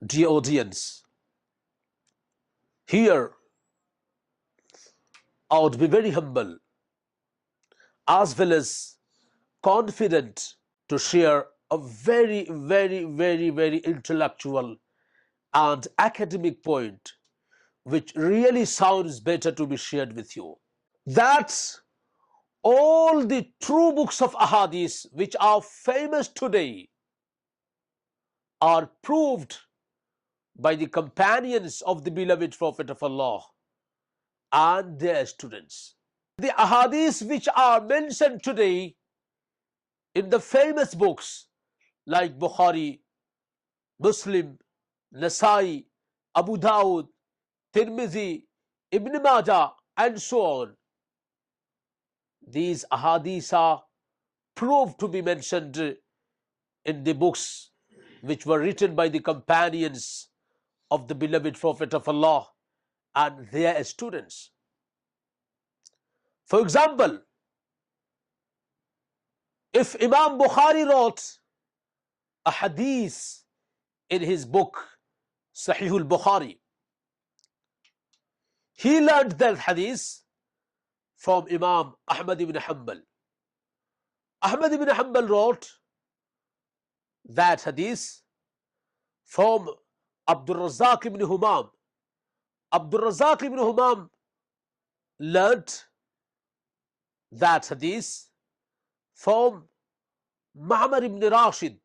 Dear audience, here I would be very humble as well as confident to share a very intellectual and academic point which really sounds better to be shared with you. That all the true books of Ahadees which are famous today are proved by the companions of the beloved Prophet of Allah and their students. The Ahadees which are mentioned today in the famous books like Bukhari, Muslim, Nasai, Abu Dawud, Tirmidhi, Ibn Majah, and so on. These Ahadees are proved to be mentioned in the books which were written by the companions of the beloved Prophet of Allah and their students. For example, if Imam Bukhari wrote a hadith in his book Sahih al-Bukhari, he learned that hadith from Imam Ahmad ibn Hanbal. Ahmad ibn Hanbal wrote that hadith from Abdul Razak ibn Humam. Abdul Razak ibn Humam learned that hadith from Ma'mar ibn Rashid.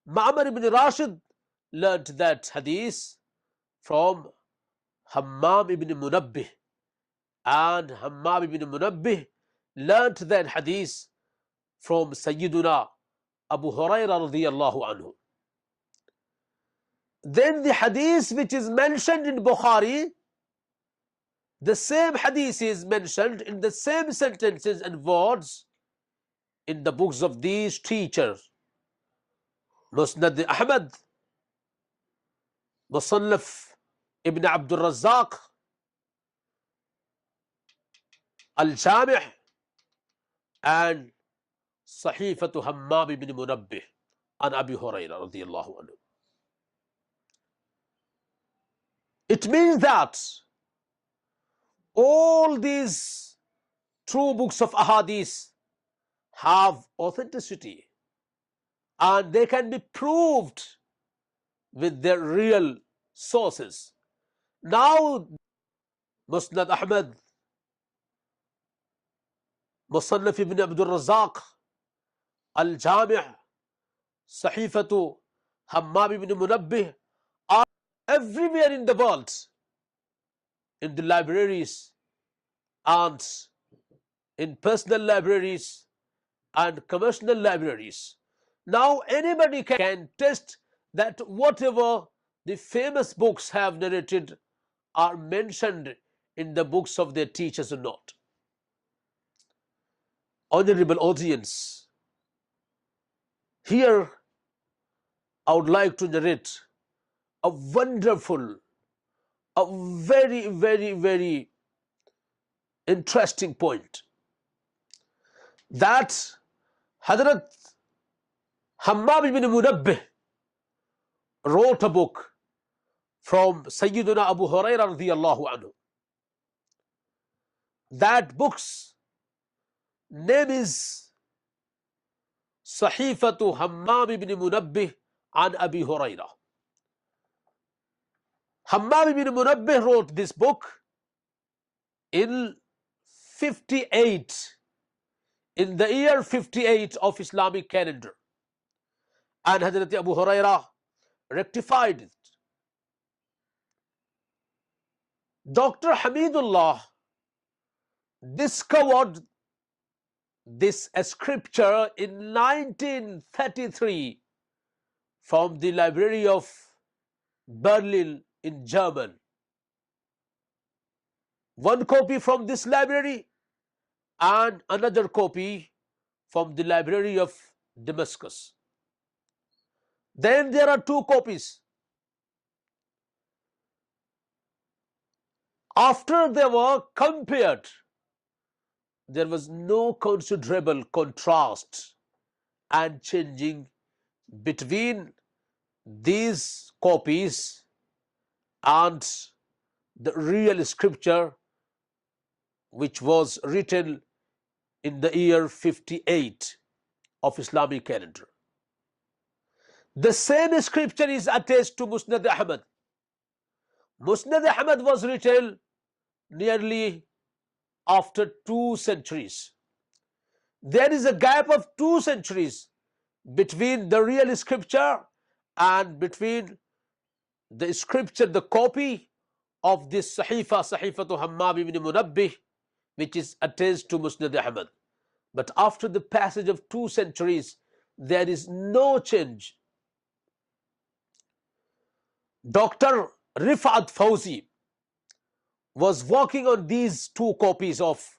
Ma'mar ibn Rashid learned that hadith from Hammam ibn Munabbih, and Hammam ibn Munabbih learned that hadith from Sayyiduna Abu-Hurairah.Radiyallahu anhu. Then the hadith which is mentioned in Bukhari, the same hadith is mentioned in the same sentences and words in the books of these teachers: Musnade Ahmad, Musannaf Ibn Abdul Razzaq, Al-Jami' and Sahifatu Hammam ibn Munabbih an Abi Hurairah radiyallahu anhu. It means that all these true books of Ahadith have authenticity and they can be proved with their real sources. Now, Musnad Ahmad, Musannaf ibn Abdul Razzaq, Al-Jami', Sahifatu Hammam ibn Munabbih are everywhere in the world, in the libraries and in personal libraries and commercial libraries. Now anybody can test that whatever the famous books have narrated are mentioned in the books of their teachers or not. Honorable audience, here I would like to narrate a wonderful, a very interesting point, that Hazrat Hammam ibn Munabbih wrote a book from Sayyiduna Abu Hurairah radiyallahu anhu. That book's name is Sahifatu Hammam ibn Munabbih an Abi Hurairah. Hammam ibn Munabbih wrote this book in 58, in the year 58 of Islamic calendar, and Hazrat Abu Hurairah rectified it. Dr. Hamidullah discovered this scripture in 1933 from the library of Berlin in Germany. One copy from this library and another copy from the library of Damascus. Then there are two copies. After they were compared, there was no considerable contrast and changing between these copies and the real scripture, which was written in the year 58 of Islamic calendar. The same scripture is attached to Musnad Ahmad. Musnad Ahmad was written nearly after 2 centuries. There is a gap of 2 centuries between the real scripture and between the scripture, the copy of this Sahifatu Hammam ibn Munabbih, which is attached to Musnad Ahmad. But after the passage of 2 centuries, there is no change. Dr. Rifat Fawzi was working on these 2 copies of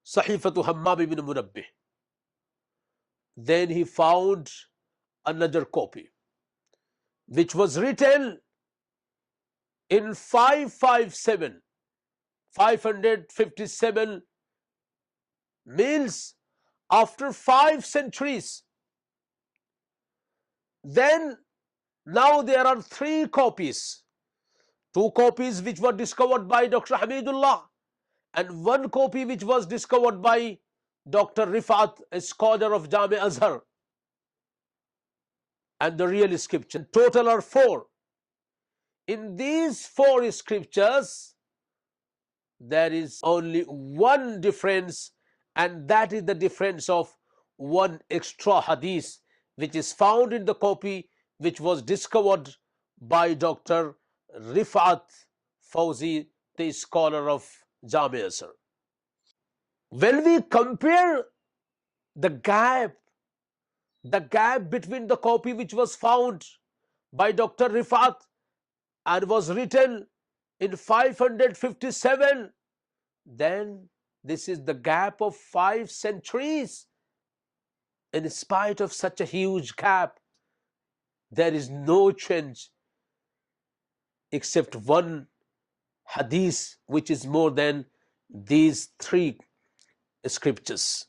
Sahifatu Hammam ibn Munabbih. Then he found another copy, which was written in 557, means after 5 centuries. Then now there are 3 copies. 2 copies which were discovered by Dr. Hamidullah, and 1 copy which was discovered by Dr. Rifat, a scholar of Jami Azhar, and the real scripture. Total are 4. In these 4 scriptures, there is only 1 difference, and that is the difference of 1 extra hadith, which is found in the copy which was discovered by Dr. Rifat Fawzi, the scholar of Jami Azhar. When we compare the gap between the copy which was found by Dr. Rifat and was written in 557, then this is the gap of 5 centuries. In spite of such a huge gap, there is no change except 1 hadith which is more than these 3 scriptures.